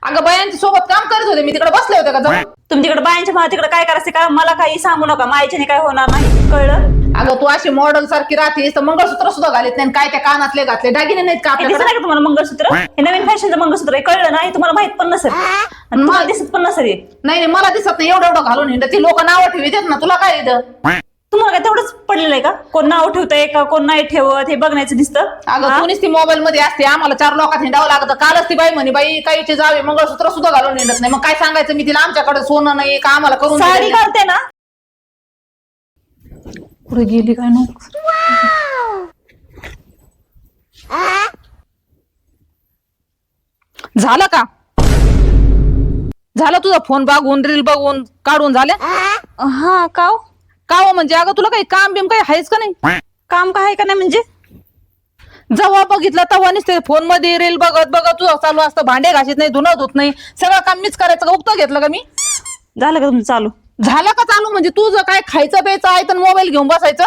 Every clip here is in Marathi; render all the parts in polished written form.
अगं बायांच्या सोबत काम करत होते मी, तिकडे बसले होते का जाऊन? तुम्ही तिकडे बायांच्या मला तिकडे काय करायचं का मला काही सांगू नका, मायच्याने काय होणार नाही, कळलं? अगं तू अशी मॉडेल सारखी राहतेस तर मंगळसूत्र सुद्धा घालीत नाही, काय त्या कानातले घातले दागिने नाहीत का हे दिसत आपल्याकडे? नाही का तुम्हाला मंगळसूत्र? हे नवीन फॅशनचं मंगळसूत्र आहे, कळलं नाही? तुम्हाला माहित पण नसेल आणि तुम्हाला दिसत पण नसेल हे. नाही नाही, मला दिसत नाही एवढं एवढं घालून हिंड, ती लोक नावं ठेवतात ना, तुला काय येतं? तुम्हाला काय तेवढंच पडलेलं आहे का? कोण नाव ठेवतंय का कोण नाही ठेवत हे बघण्याचं दिसतं. अगं तू ती मोबाईल मध्ये असते, आम्हाला 4 लोकात हिंडावं लागतं. कालच ती बाई म्हणे बाई काहीची जावे मंगळसूत्र सुद्धा घालून हिंडत नाही. मग काय सांगायचं मी तिला, आमच्याकडे सोनं नाही का आम्हाला करून साडी दिलेलं? घालते ना. पुढे गेली काय नो? झालं का? झालं तुझा फोन बघून रील बघून काढून झाल्या हा का हो? का हो? म्हणजे अगं तुला काही काम बिम काही आहेच का नाही? काम काय आहे का नाही म्हणजे? जेव्हा बघितलं तेव्हा नुसते फोन मध्ये रील बघत बघत तुझं चालू असतं. भांडे घाशीत नाही, धुणं धुत नाही, सगळं काम मीच करायचं का? उक्त घेतलं का मी? झालं का तुमचं चालू? झालं का चालू? म्हणजे तुझं काय खायचं प्यायचं आहे तर मोबाईल घेऊन बसायचं?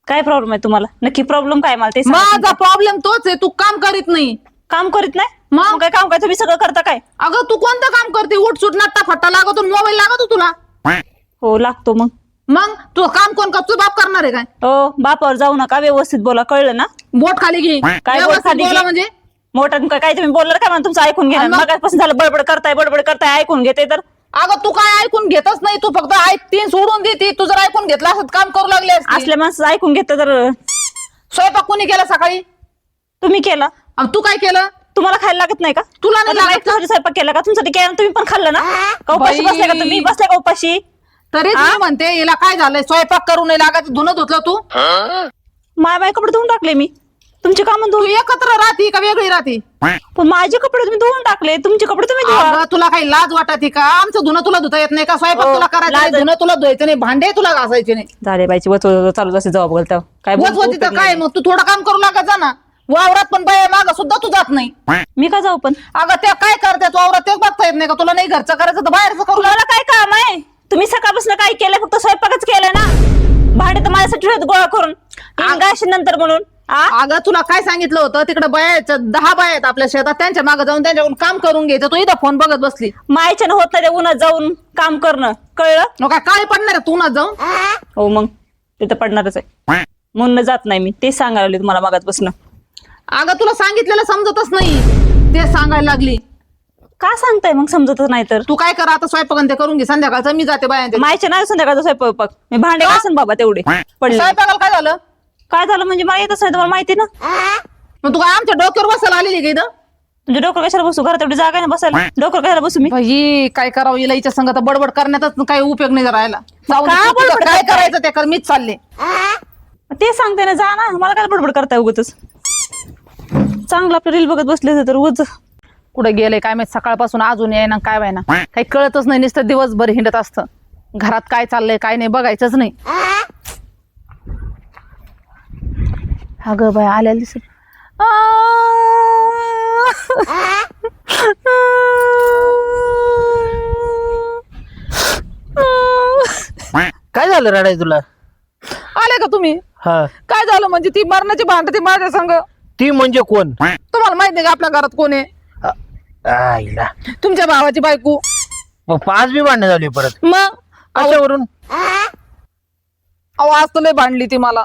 काय प्रॉब्लेम आहे तुम्हाला? नक्की प्रॉब्लेम काय मला ते सांगा. माझा प्रॉब्लेम तोच आहे, तू काम करीत नाही. काम करीत नाही मग? मग काय काम काय तुम्ही सगळं करता काय? अगं तू कोणतं काम करते? उठसूट नट्टा फट्टा लागतो, मोबाईल लागतो तुला? हो लागतो. मग तू काम कोण करतो? बाप करणार आहे काय? हो बापावर जाऊ नका, व्यवस्थित बोला, कळलं ना? बोट खाली घे. काय बोट व्यवस्थित खाली बोला घे? म्हणजे मोठा काय तुम्ही बोलणार काय मला तुमचं ऐकून घेणार? आणि मग? मगापासून झालं बडबड करताय ऐकून घेते तर. अगं तू काय ऐकून घेतच नाही, तू फक्त ऐकते सोडून देते. तू जर ऐकून घेतला असत काम करू लागले असते. असल्या माणसं ऐकून घेतं तर. स्वयंपाक कोणी केला सकाळी? तुम्ही केला. आणि तू काय केलं? तुम्हाला खायला लागत नाही का? तुला नाही आता लागत का? एकट्यासाठी स्वयंपाक केला का? तुमच्यासाठी केला ना, तुम्ही पण खाल्लं ना? का उपाशी बाई. बसले का तुम्ही? बसले का उपाशी? तरी मी म्हणते हिला काय झालंय? स्वयंपाक करू नाही लागत, धुणं धुतलं तू? माय कपडे धुवून टाकले मी. तुमचे काम तू धुवून. एकत्र राहती का वेगळी राहती? पण माझे कपडे तुम्ही धुवून टाकले, तुमचे कपडे तुम्ही धुवा. अगं तुला काही लाज वाटते का? आमचं धुणं तुला धुता येत नाही का? स्वयंपाक हो, तुला करायचं नाही, लाज- धुणं तुला धुवायचं नाही, भांडे तुला घासायचे नाही. झाले बाईची वच चालू असे जबाब घालता काय वच होती तर काय? मग तू थोडं काम करू लागत जा ना. वावरात पण बाया माग सुद्धा तू जात नाही. मी का जाऊ पण? अगं त्या काय करतात वावरात ते बघता येत नाही का? तुला नाही घरचं करायचं तर बाहेरचं करू लाग. तुम्हाला काय काम आहे? तुम्ही सकाळपासून काय केलंय? फक्त स्वयंपाकच केलाय ना. भांडे तर माझ्यासाठी ठेवत गोळा करून गाशी नंतर म्हणून. अगं तुला काय सांगितलं होतं? तिकडे बायाच्या 10 बाया आहेत आपल्या शेतात, त्यांच्या मागे जाऊन त्यांच्याकडून काम करून घ्यायचं. तू इथं फोन बघत बसली. मायच्यानं होत नाही त्या उन्हात जाऊन काम करणं, कळलं? मग काय काळी पडणार आहे तू ना जाऊन? हो मग ते तर पडणारच आहे, म्हणून जात नाही मी. तेच सांगायला लागले तुम्हाला मागासपासून. अगं तुला सांगितलेलं समजतच नाही, ते सांगायला लागली. का सांगताय मग समजतच नाही तर? तू काय कर आता, स्वयंपाक आणि ते करून घे संध्याकाळचं. मी जाते बायांच्या. मायच्या नाही संध्याकाळचा स्वयंपाक. मी भांडे घासन बाबा तेवढे पडले. स्वयंपाकाला काय झालं? काय झालं म्हणजे मला येतच नाही, तुम्हाला माहिती ना. मग तू काय आमच्या डोक्यावर बसायला आलेली का इथं? तुमच्या डोकर कशाला बसू? घरात एवढी जागा नाही बसायला, डोकर कशाला बसू मी? बाई काय करावं हिला, हिच्या संगत बडबड करण्यातच काही उपयोग नाही राहिला. जाऊ दे, का तुझं बडबड काय करताय? करायचं ते कर, मीच चालले. ते सांगते ना, जा ना. मला काय बडबड करताय उगतच? चांगलं आपलं रील बघत बसले तर उगच. कुठे गेले काय माहित, सकाळपासून अजून येईना काय व्हायना, काही कळतच नाही. नुसतं दिवसभर हिंडत असतं. घरात काय चाललंय काय नाही बघायचंच नाही. अगं बाय आल्या दिसत. काय झालं रडाय तुला? आले का तुम्ही? हा, काय झालं म्हणजे? ती मरणाची भांडती माझ्या संग. ती म्हणजे कोण? तुम्हाला माहित नाही का आपल्या घरात कोण आहे? आईला तुमच्या भावाची बायको. मग 5 बी भांडणं झाली परत. मग कशावरून? अहो आज तर लय भांडली ती मला.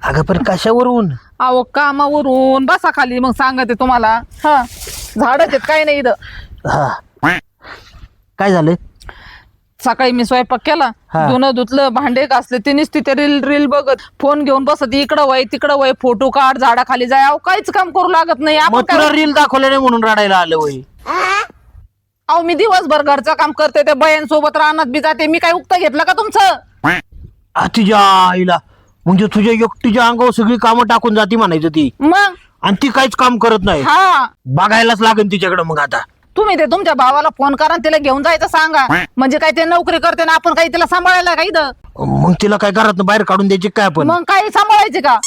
अगं पण कशावरून? अहो कामावरून. बसा खाली मग सांगते तुम्हाला. हा झाडच आहेत काय नाही इथं. हा, काय झालं? सकाळी मी स्वयंपाक केला, हा. धुणं धुतलं, भांडे घासले, तिनेच तिथे रील बघत फोन घेऊन बसत. इकडं वय तिकडं वय, फोटो काढ, झाडाखाली जाय. अहो काहीच काम करू लागत नाही. आपण मग तुला काय? रील दाखवलं नाही म्हणून रडायला आलं वय? अहो मी दिवसभर घरचं काम करते, त्या बायांसोबत रानात बी जाते. मी काय उक्त घेतलं का तुमचं? तुझ्या आईला म्हणजे तुझ्या एकटीच्या अंगावर सगळी कामं टाकून जाती म्हणायचं ती, मग आणि ती काहीच काम करत नाही. हा बघायलाच लागेल तिच्याकडे मग आता. तुम्ही ते तुमच्या भावाला फोन करा आणि तिला घेऊन जायचं सांगा. म्हणजे काय ते नोकरी करते ना, आपण काही तिला सांभाळायला का इथं? मग तिला काय घरात बाहेर काढून द्यायची काय आपण? मग काही सांभाळायचे का?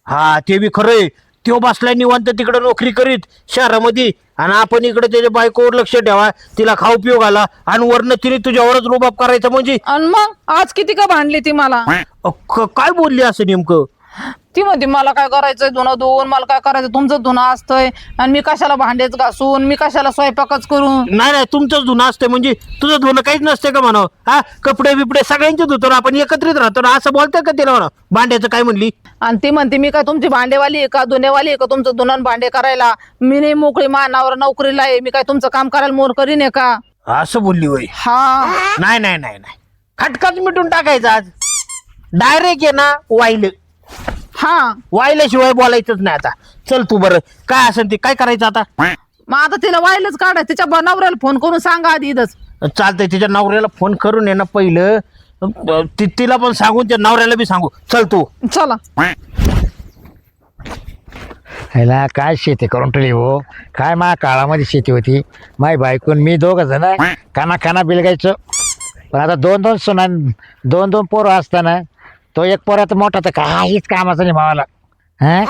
हा ते बी खरंय. तो बसलाय निवांत तिकडे नोकरी करीत शहरामध्ये, आणि आपण इकडे त्याच्या बायकोवर लक्ष ठेवा, तिला खाऊ पिऊ घाला, आणि वरनं तिने तुझ्यावरच रुबाब करायचा म्हणजे? आणि मग आज किती का भांडली ती मला. काय बोलली असं नेमकं? ती म्हणते मला काय करायचंय धुणं धुवून, मला काय करायचं, तुमचं धुणं असतंय आणि मी कशाला भांडेच घासून, मी कशाला स्वयंपाकच करून. नाही तुमचंच धुणं असते म्हणजे तुझं धुणं काहीच नसते का म्हणावं? हा, कपडे बिपडे सगळ्यांचे धुतो ना आपण, एकत्रित राहतो ना, असं बोलतंय का तिला म्हणा? भांड्याचं काय म्हणली? आणि ती म्हणते मी काय तुमची भांडेवाली आहे का, धुणेवाली आहे का तुमचं धुणं आणि भांडे करायला? मी नाही मोकळी, मानावर नोकरीला आहे, मी काय तुमचं काम करायला मोर करीन आहे का? असं बोलली वय? हा. नाही नाही नाही नाही, खटकाच मिटून टाकायचा आज. डायरेक्ट आहे ना वाईल, हा. वाहिल्याशिवाय बोलायचंच नाही आता. चल तू बरं, काय असेल ते काय करायचं आता? मग आता तिला वाईलच काढाय, तिच्या नवऱ्याला फोन करून सांगा आधी इथंच. चालतंय, तिच्या नवऱ्याला फोन करून ये ना पहिलं, तिला पण सांगून त्या नवऱ्याला बी सांगू. चल तू. चला. ह्याला काय शेती करून ठेवली हो? काय मा काळामध्ये शेती होती, माय बायकून मी दोघं जण काना बिलगायचो. पण आता दोन दोन सुना, दोन दोन पोरं असताना तो एक पोरात मोठा तर काहीच कामाचं नाही मावाला. हा,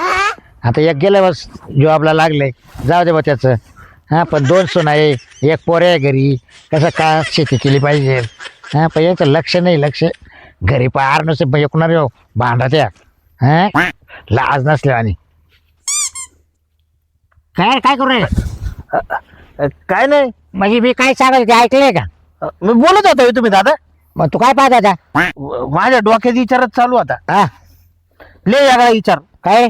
आता एक गेलं बस जॉबला लागले, जाऊ दे बा त्याचं. हां, पण दोन सुना आहे, एक पोर आहे घरी, कसं का शेती केली पाहिजे. हां, पण याचं लक्ष नाही, लक्ष घरी पार नसे एकणार येऊ भांडा त्या. हां, लाज नसल्या आणि काय काय करू रे? काय नाही, म्हणजे मी काय सांगायचं ते ऐकलंय का? मी बोलत होतो तुम्ही दादा. मग तू काय पाहत आता? माझ्या डोक्यात विचारच चालू आता. हा, लय वेगळा विचार. काय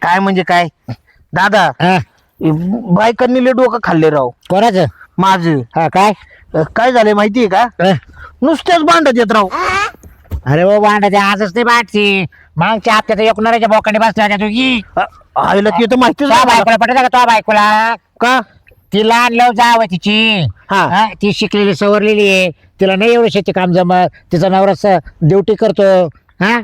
काय म्हणजे काय दादा? हा, बायकांनी लय डोकं खाल्ले राव कोणाचं? माझं. हा, काय काय झालंय माहितीये का? हा. नुसतेच भांडत येत राव. अरे वो भांडा ते आजच नाही भांडची, मागच्या हप्त्यात एकणाऱ्याच्या बोकांनी बसल्या होत्या तुझी. आईला ते तर माहितीच तुझ्या नाही बायकोला पटत का? तुझ्या बायकोला का? ती लहान लव जाव तिची. हा. हा, ती शिकलेली सवरलेली आहे, तिला नाही एवढं शेती काम जमत, तिचा नवरा ड्युटी करतो. हा,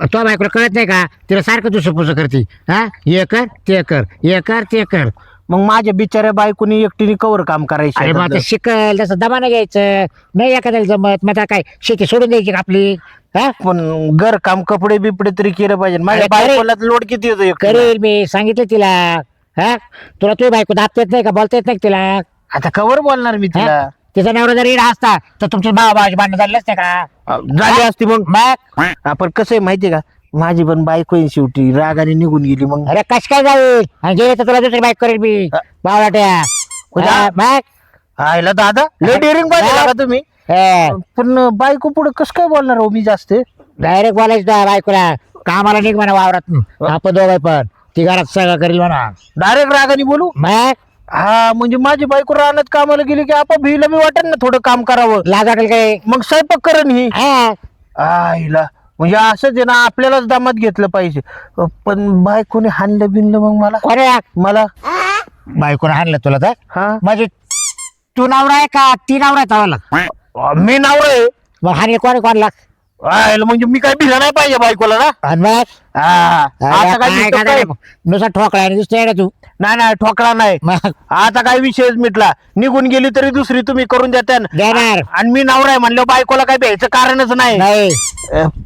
तुझ्या बायकोला कळत नाही का? तिला सारखं दुसरं करते. हा, हे कर ते कर, हे कर ते कर. मग माझ्या बिचाऱ्या बायकोनी एकटीने कवर काम अरे मग करायचं. आता शिकल तसं दबानं घ्यायचं, नाही एखाद्याला जमत मग आता काय शेती सोडून द्यायची का आपली? हा, पण घर काम कपडे बिपडे तरी केलं पाहिजे. माझ्या अरे बायकोला लोड किती येतो एकटीला? करेल मी, सांगितलं तिला. हा, तुला तुझी बायको दाबता येत नाही का, बोलता येत नाही का तिला? आता कवर बोलणार मी हा? तिला. तिचा नवरा जर इडा असता तर तुमच्या भावाची भांडणं झाली असते का? झाली असती मग. मग आपण कसं आहे माहितीये का, माझी पण बायको आहे शेवटी, रागाने निघून गेली. मग अरे कश काय जाईल, आणि गेले तर तुला दुसरी बाईक करेल मी बावळाट्या. मग आईला दादा लय डेअरिंग पाहिजे का तुम्ही? पण बायको पुढे कसं काय बोलणार हो मी जास्त? डायरेक्ट बोलायचं बायकोला, कामाला निघ म्हणा वावरात, आपण दोघं पण ती घरात सगळं करेल म्हणा. डायरेक्ट रागाने बोलू? मग हा, म्हणजे माझी बायको रानात कामाला गेली की आपण भिला बी वाटेल ना थोडं काम करावं. लाज वाटेल काय? मग स्वयंपाक करण ही. हा, आईला म्हणजे असंच आहे ना, आपल्यालाच दामात घेतलं पाहिजे. पण बायकोने हाणलं बिनलं मग मला मला बायकोने हाणलं तुला तर? हा, म्हणजे तू नवरा आहे का ती नवरा आहे तवाला? मी नवरा आहे. मग हानी कोणला? आईला म्हणजे मी काय भिला नाही पाहिजे बायकोला ना? आणि मग हा, आता काय दिसतं काय? नुसता ठोकळा दिसतोय ना तू. नाही ठोकळा नाही. मग आता काय विषयच मिटला. निघून गेली तरी दुसरी तुम्ही करून देता ना. देणार आणि मी नवरा आहे म्हणलं बायकोला काय भ्यायचं कारणच नाही. नाही,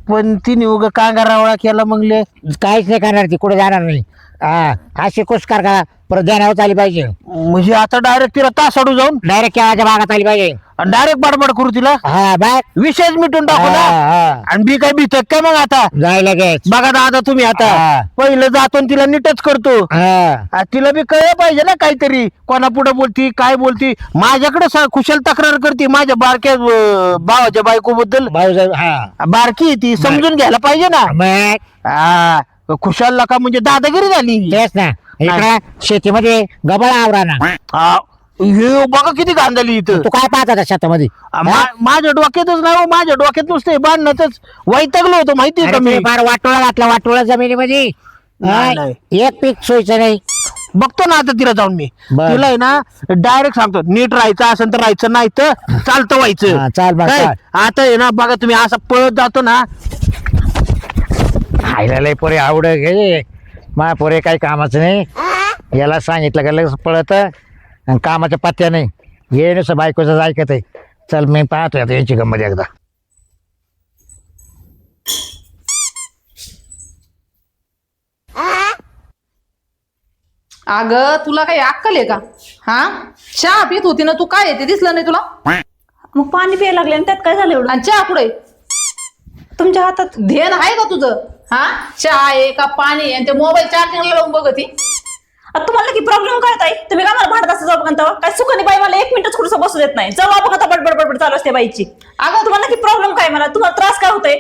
पण तिने उगा कांगारावळा केला मगले. काहीच नाही करणार ती, कुठे जाणार नाही. हा, अशी कुस्कार का परत ध्यानावर आली पाहिजे, म्हणजे आता डायरेक्ट तिला तासाडू जाऊन डायरेक्ट केळाच्या भागात आली पाहिजे. आणि डायरेक्ट बडबड करू तिला, हा बाय, विषयच मिटून टाकू ना. हा, आणि बी काय भीतक काय मग आता? जाय लगेच. बघा दादा तुम्ही आता हा. पहिलं जातो आणि तिला नीटच करतो. हा, तिला बी कळलं पाहिजे ना काहीतरी, कोणा पुढे बोलती काय बोलती. माझ्याकडे खुशाल तक्रार करते माझ्या बारक्या भावाच्या बायको बद्दल. भाऊ हा, बारकी आहे ती, समजून घ्यायला पाहिजे ना. मग हा, खुशाल का म्हणजे दादागिरी झाली. तेच ना, इकडे शेतीमध्ये गबाळ आवरा ना. हा, हे बघा किती गांधली इथं. तू काय पाहत होता शेतामध्ये? माझ्या डोक्यातच नाही हो, माझ्या डोक्यात नुसते बांधण्यातच वैतागलो होतो माहितीये का मी. फार वाटोळा घातला, वाटोळा जमिनीमध्ये. नाही, नाही. एक पीक सोयचं नाही. बघतो ना आता तिला जाऊन मी. बरं. तिला आहे ना डायरेक्ट सांगतो, नीट राहायचं असेल तर राहायचं, नाही तर चालतं व्हायचं. हा, चाल बघ, काय? चाल. आता आहे ना बघा तुम्ही असं पळत जातो ना. खायला लय पोरे आवड घे, मा पोरे काही कामाचं नाही. याला सांगितलं का लगेच पळत, आणि कामाच्या पत्त्या नाही. हे नुसतं बायकोच ऐकत आहे. चल मी पाहतोय आता याची गंमत एकदा. अगं तुला काही अक्कल आहे का? हा, चहा पित होती ना तू, काय येते दिसलं नाही तुला? मग पाणी प्यायला लागले आणि त्यात काय झालं एवढं? आणि चहा पुढे तुमच्या हातात? ध्येय आहे का तुझं? हा चहा आहे का पाणी आहे आणि ते मोबाईल चार्जिंगला लावून बघ ती. आता तुम्हाला की प्रॉब्लेम काय ताई? तुम्ही काय मला भांडत असता जाऊ बघा काय सुखानी बाई मला 1 मिनिटच कुठं बसू देत नाही. जाऊ बघा आता बडबड बडबड चालू असते बाईची. अगं तुम्हाला की प्रॉब्लेम काय? मला तुम्हाला त्रास काय होतोय?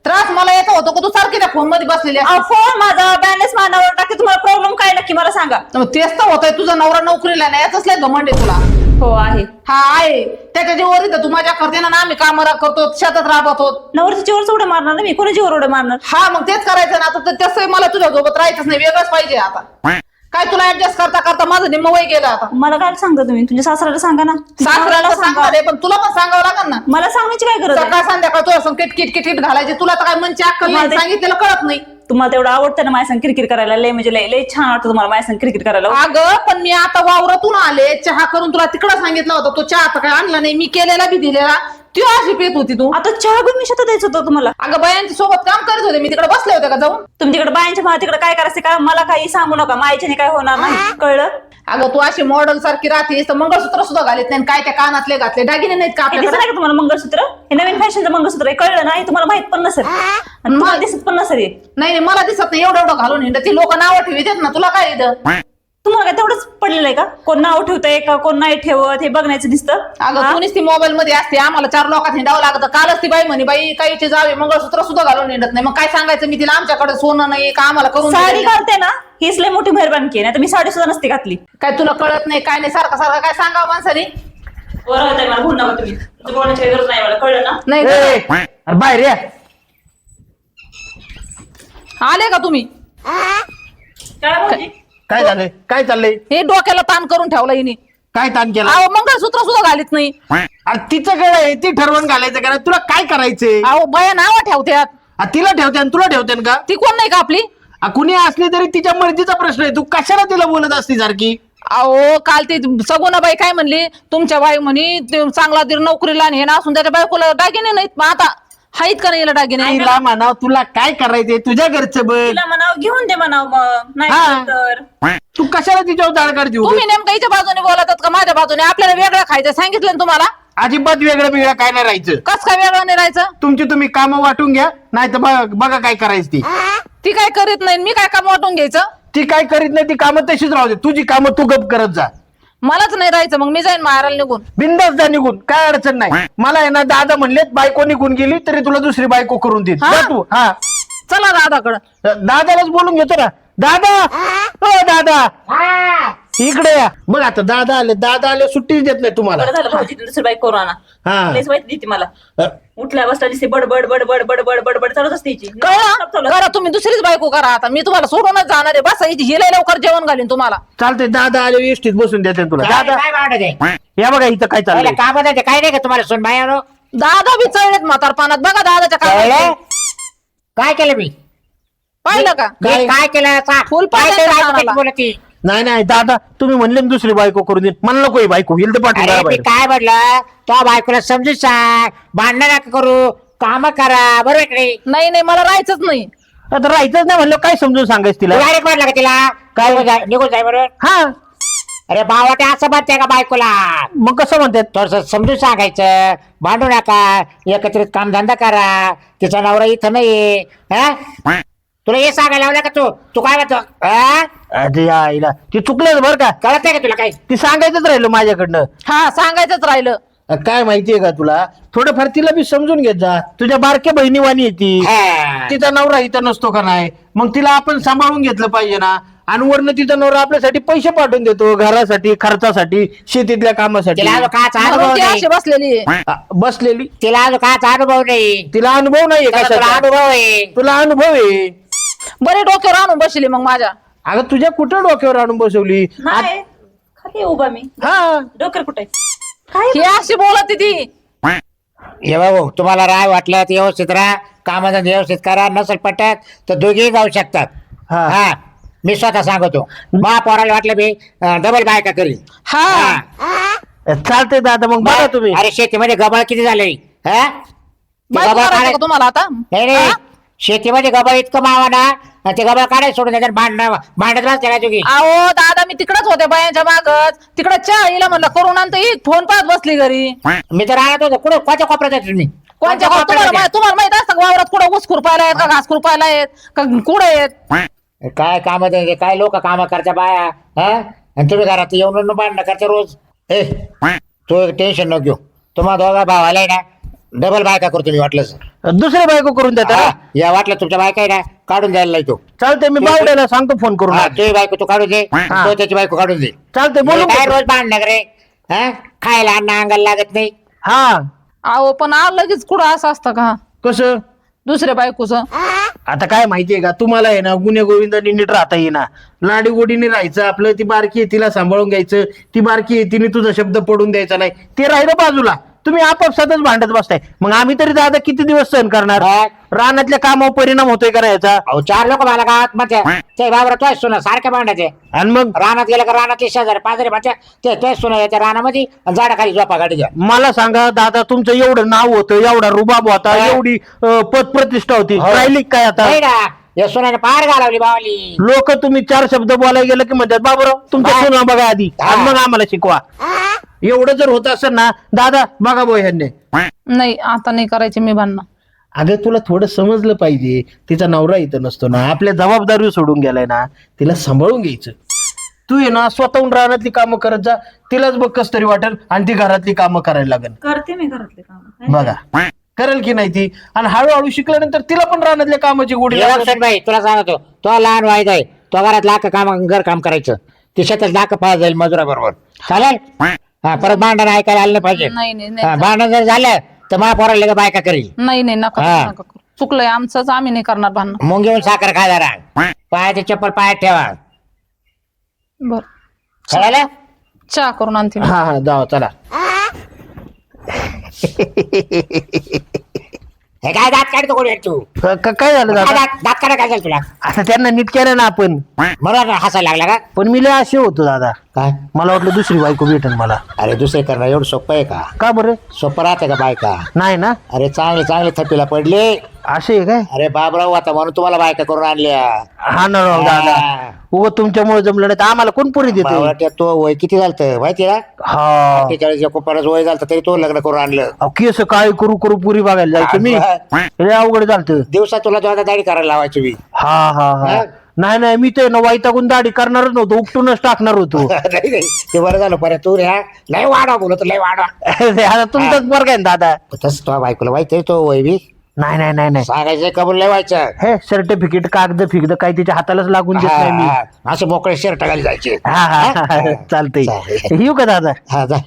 त्रास मला येतो होतो का तू सारखी त्या फोन मध्ये बसलेली असते? फोन माझा बॅलन्स मानावर टाकी. तुम्हाला प्रॉब्लेम काय नक्की मला सांगा. मग तेच तर होतंय, तुझा नवरा नोकरीला नाही याच लय घमंड आहे तुला. हो आहे. हा आहे त्याच्या जीवर इथं तू माझ्या करते ना आम्ही काम करतो शेतात राबत होत. नवरच्या जीवर उड्या मारणार ना मी? कोणी जीवर उड्या मारणार? हा मग तेच करायचं ना आता. तसं मला तुझ्या सोबत राहायचंच नाही, वेगळंच पाहिजे आता. काय तुला ऍडजस्ट करता करता माझं निम्म वय गेलं आता. मला काय सांगता तुम्ही? तुमच्या सासऱ्याला सांगा ना. सासऱ्याला सांगणार आहे पण तुला पण सांगावं लागेल ना. मला सांगण्याची काय गरज आहे? सकाळ संध्याकाळ तुला असं किटकिट किटकिट घालायचे. तुला तर काय मनची अक्कल नाही, सांगितलेलं कळत नाही. तुम्हाला तेवढं आवडतं ना माझ्या संग क्रिकेट करायला? लय म्हणजे लय लय छान वाटतं तुम्हाला माझ्या संग क्रिकेट करायला. अगं पण मी आता वावरातून आले, चहा करून तुला तिकडं सांगितलं होतं, तो चहा आता काय आणला नाही, मी केलेला बी दिलेला. ती अशी पेत होती तू. आता चहा घेऊन मी शेतात द्यायचं होतं तुम्हाला. अगं बायांच्या सोबत काम करत होते मी, तिकडे बसले होते का जाऊन? तुम्ही तिकडे बायांच्या मला तिकडे काय करायचं का? मला काही सांगू नका. मायच्याने काय होणार नाही, कळलं? अगं तू अशी मॉडेल सारखी राहतेस तर मंगळसूत्र सुद्धा घालीत नाही, काय त्या कानातले घातले दागिने नाहीत का हे दिसत आपल्याकडे? नाही का तुम्हाला मंगळसूत्र? हे नवीन फॅशनचं मंगळसूत्र आहे, कळलं ना? हे तुम्हाला माहित पण नसेल आणि तुम्हाला दिसत पण नसेल. नाही नाही मला दिसत नाही, एवढं एवढं घालून हिंड ती लोक नावं ठेवतात ना, तुला काय इथं? तुम्हाला काय तेवढंच पडलेलं आहे का? कोण नाव ठेवतंय का कोण नाही ठेवत हे बघण्याचं दिसतं. अगं तू ती मोबाईल मध्ये असते, आम्हाला 4 लोकात हिंडावं लागतं. कालच ती बाई म्हणे बाई काहीचे जावे मंगळसूत्र सुद्धा घालून हिंडत नाही. मग काय सांगायचं मी तिला? आमच्याकडे सोनं नाही का आम्हाला करून साडी दिलेलं? घालते ना हीच लय मोठी मेहरबानी केली, नाही तर मी साडी सुद्धा नसते घातली. काय तुला कळत नाही काय नाही? सारखं सारखं काय सांगावं माणसाने? बरं होतंय, मला बोलू नका तुम्ही. तुमचं बोलण्याची काही गरज नाही मला, कळलं ना? नाही ए, का? अरे बाहेर या. आले का तुम्ही? काय बोलली? काय झालंय? काय चाललंय? हे डोक्याला ताण करून ठेवला हिने. काय ताण केला? अहो मंगळसूत्र सुद्धा घालीत नाही. अरे तिचं काय आहे? ती ठरवून घालायचं का? तुला काय करायचंय? अहो बाया नावं ठेवत्यात. तिला ठेवते आणि तुला ठेवते का? ती कोण नाही का आपली? कुणी असली तरी तिच्या मर्जीचा प्रश्न आहे. तू कशाला तिला बोलत असती सारखी? अहो काल ती सगुणाबाई काय म्हणली, तुमच्या बाई म्हणे ते चांगला दीर नोकरीला आणि हे ना असून त्याच्या बायकोला दागिने नाहीत. मग आता हाईत का नाही हिला दागिने? तिला म्हणाव तुला काय करायचंय तुझ्या घरचं बघ. तिला म्हणाव घेऊन दे म्हणाव, मग नाही हा. तर तू कशाला तिच्यावर दाळ काढ देऊ? तुम्ही नेमकं हिच्या बाजूने बोलतात का माझ्या बाजूने? आपल्याला वेगळं खायचं सांगितलं ना तुम्हाला. अजिबात वेगळं बिगळं काय नाही राहायचं. कस काय वेगळं नाही राहायचं? तुमची तुम्ही कामं वाटून घ्या, नाही तर बघा काय करायचं ती. ती काय करीत नाही, मी काय काम वाटून घ्यायचं? ती काय करीत नाही, ती कामं तशीच राहू दे. तुझी कामं तू गप करत जा. मलाच नाही राहायचं, मग मी जाईन मारायला निघून. बिंदास जा निघून, काय अडचण नाही. मला आहे ना दादा म्हणलेत बायको निघून गेली तरी तुला दुसरी बायको करून देईल. हा? जा तू. हा चला दादाकडं. दादालाच बोलून घेतो ना. दादा, ओ दादा इकडे या. बघ आता दादा आले सुट्टीच देत नाही तुम्हाला. बरं झालं भाऊजी दुसरी बाई कोरोना हा. लयच माहिती देते मला. अ, उठल्या बसल्या दिसते बडबड बडबड बडबड बडबड चालूच असते हिची. कळलं? करा तुम्ही दुसरीच बायको करा आता. मी तुम्हाला सोडूनच जाणार आहे. बस हिची हिला लवकर जेवण घालीन तुम्हाला. चालतंय. दादा आले एसटीत बसून देते तुला. काय दादा काय भांडत आहे? या बघा इथं काय चाललंय. काय म्हणते? काय नाही का तुम्हाला सोन बाया? दादा बी चळलेत म्हातारपणात. बघा दादाच्या काय काय केलं मी? पाहिलं का? काय? काय केलं? फुल काय पाण्यात केलं? टाकायला. काय बोलती? नाही नाही दादा तुम्ही म्हणले ना दुसरी बायको करून देईन. मला नको ही बायको. हिल तर अरे मी पाठवून काय म्हटलं? तो बायकोला समजून सांग, भांडण नका करू, काम करा. बरोबर आहे की नाही? नाही नाही मला राहायचंच नाही. आता राहायचंच नाही म्हणलं काय समजून सांगायचं तिला? डायरेक्ट म्हटलं का तिला निघून जाय बरोबर? हा अरे बावटे असं म्हणते का बायकोला? मग कसं म्हणतात? थोडस समजून सांगायचं, भांडू नका, एकत्रित कामधंदा करा. तिचा नवरा इथं नाही. हा? तुला हे सांगायला लावलं का? तू काय म्हणतो? हा? अरे आईला ते चुकलं बरं का? कळत नाही का तुला काही? ती सांगायचंच राहिलं माझ्याकडनं. हा सांगायचंच राहिलं. काय माहितीये का तुला? थोडंफार तिला बी समजून घेत जा. तुझ्या बारक्या बहिणीवाणी येते. हा. तिचा नवरा इथं नसतो का नाही? मग तिला आपण सांभाळून घेतलं पाहिजे ना. आणि वरनं तिचा नवरा आपल्यासाठी पैसे पाठवून देतो, घरासाठी, खर्चासाठी, शेतीतल्या कामासाठी. तिला अजून काचा म्हणून अनुभव ती नाही. अशी बसलेली आहे. बसलेली. तिला अजून काचा अनुभव नाही. तिला अनुभव नाहीये तुला कशाचा? अनुभव आहे. तुला अनुभव आहे. बरे डोक्यावर आणून बसली मग माझ्या. अगं तुझ्या कुठं डोक्यावर आणून बसवली? नाही खाली उभा मी. हा डोकर कुठे? ही अशी बोलत ती. हे भाऊ तुम्हाला राय वाटलं तर व्यवस्थित राहा, कामाचा व्यवस्थित करा. नसल पटत तर दोघेही जाऊ शकतात. हा. हा मी स्वतः सांगतो. मा पोराला वाटलं मी डबल बायका करील. हा हा. चालतंय दादा मग बघा तुम्ही. अरे शेतीमध्ये गबाळ किती झाले? हा? ते बायको गबाळ करायचं काढाय- का तुम्हाला आता? नाही नाही हा? शेतीमध्ये गबाळ इतकं मावा ना, आणि ते गबाळ काढायला सोडून त्याच्यात भांडत राहते का तुम्ही? अहो दादा मी तिकडच होते बायांच्या मागच. तिकडं चहा हिला म्हणलं करून आणतो. ही फोन पाहत बसली घरी. मी तर राहत होतो कुठं कोणत्या कोपऱ्यात आहे तुम्ही? कोणच्या कोणत्या तुम्हाला माहित असतं का वावरात कुठं ऊस खुरपायला आहेत का घास खुरपायला आहेत का कुठं आहेत? काय काम काय लोक काम करता बाया हा आणि तुम्ही घरात येऊन भांडणं करता रोज. ए तू टेन्शन नको घेऊ. तुम्हाला दोघा भावाला आहे ना डबल बायका करतो मी वाटलं सर. दुसरे बायको करून देता हा, या वाटलं तुमच्या बायका आहे ना काढून द्यायला लागतो. चालते मी बावड्याला सांगतो फोन करून. तुझी बायको तू काढून दे तो त्याची बायको काढून दे. चालते बोलू काय रोज भांडणं रे हा खायला अन्न अंगाला लागत नाही. हा अहो पण लगेच कुठं असं असतं का कसं दुसऱ्या बायकोचं? आता काय माहितीये का तुम्हाला आहे ना गुन्हे गोविंदानी नीट राहता येईना. लाडी गोडीने राहायचं आपलं. ती बारकी आहे तिला सांभाळून घ्यायचं. ती बारकी आहे तिने तुझा शब्द पडून द्यायचा नाही. ते राहिलं बाजूला. तुम्ही आपापसातच भांडत बसताय. मग आम्ही तरी दादा किती दिवस सहन करणार? काय? रानातल्या कामावर परिणाम होतोय का नाही याचा? अहो 4 लोक मला गावात म्हणते ते बाबरा तोच सुना सारखे भांडायचे. आणि मग रानात गेलं का रानातले शेजारी पाजारी म्हणते ते तोच सुना याच्या रानामध्ये झाडाखाली झोपा गाडीच्या. मला सांगा दादा तुमचं एवढं नाव होतं एवढा रुबाब होता काय? एवढी पद प्रतिष्ठा होती हो. राहिली काय आता? नाही ना या सुनाने पार घालवली बावली. लोक तुम्ही 4 शब्द बोलायला गेलं की म्हणतात बाबूराव तुमच्या काय? सुना बघा आधी हा. आणि मग आम्हाला शिकवा. एवढं जर होत असेल ना दादा बघा बोय ह्यांनी. नाही आता नाही करायचे मी भांडणं. अगं तुला थोडं समजलं पाहिजे. तिचा नवरा इथं नसतो ना आपल्या जबाबदारी सोडून गेलाय ना तिला सांभाळून घ्यायचं. तू आहे ना स्वतःहून रानातली कामं करत जा. तिलाच बघ कस तरी वाटेल आणि ती घरातली कामं करायला लागेल. करते मी घरातले काम. बघा करेल की नाही ती. आणि हळूहळू शिकल्यानंतर तिला पण रानातल्या कामाची गोडी ये लागेल. बघ बाई तुला सांगतो तो लहान वाईट आहे. तो घरात लाख काम घर काम करायचं. ती शेतात लाख पाहा जाईल मजुरा बरोबर चालेल. हा परत भांडण ऐकायला आलं नाही पाहिजे. नाही नाही हा, नाही भांडण जर झालं तर मला पोराला का बायका करील. नाही नाही नका हा. नका करू. चुकलंय आमचंच आम्ही नाही करणार भांडणं. मग घेऊन साखर खा जरा पायाचे चप्पल पायात ठेवा बर कळालं. चहा करून आणते मी. हा हा जाऊ चला. हे काय दात काढतो कोणी तू काय झालं दादा? दात काढा काय झालं तुला आता त्यांना नीट केलं ना आपण. मला हसायला लागला का पण मी लय असे होतो दादा. काय मला वाटलं दुसरी बायको भेटेल मला. अरे दुसरे करणं एवढं सोपं आहे का? का बरं? सोपं राहते का बायका? नाही ना अरे चांगले चांगले थपीला पडले. असे आहे काय? अरे बाबराव आता म्हणून तुम्हाला बायका करून आणल्या. हा ना राव दादा. उग तुमच्यामुळे जमलं नाही तर आम्हाला कोण पुरी देते? बावळाट्या तो वय किती झालं माहिती का? हा 48 परत वय झालं तरी तो लग्न करून आणलं. अहो, केस काय करू करू पुरी बघायला जायचं मी. लय अवघड झालं. दिवसा तुला जेव्हा दाढी करायला लावायची मी. हा हा हा हा? नाही नाही मी ते वाईटागून दाढी करणारच नव्हतो. उपटूनच टाकणार होतो. नाही नाही ते बरं झालं परत तू रे हा. लय वाढवा बोलतो लय वाढवा. आता तुमचाच बरं काय ना दादा. तसं तो बायकोला माहिती आहे तो वय बी नाही नाही नाही नाही सांगायचं कबूल लय व्हायचं. हे सर्टिफिकेट कागद फिगद काही त्याच्या हातालाच लागून देत नाही मी. असे मोकळे शर्ट घाली जायचे. हा हा चालतंय. येऊ का दादा? हा जा